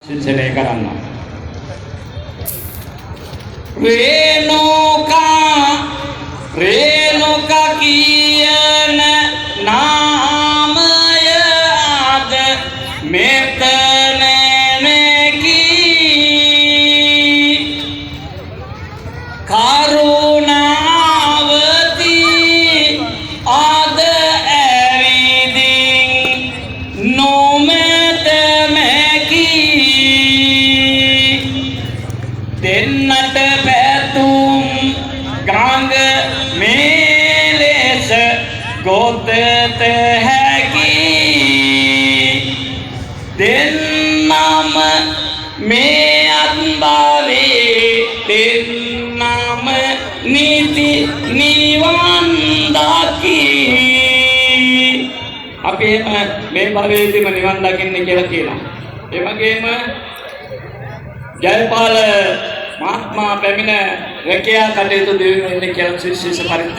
සිංහලේ කරන්න. රේණුකා කියන නාමය අද මෙතන නැකී කරුණාවති අද ඇවිදින් නොමැත මැකී දෙන්නට පැතුම් ගඟ මේ ලෙස ගොතත හැකි දෙන්නම මේ අත්භවයේ දෙන්නම නිති නිවන් දකී අපි එහෙම මේ භවයේදීම නිවන් දකින්න කියලා කියනවා. ඒ වගේම ජයපාල මහත්මයා පැමිණ රැකියා කටයුතු දියුණු වෙන්න කියලා ශිෂ්‍ය පරිත්‍යාග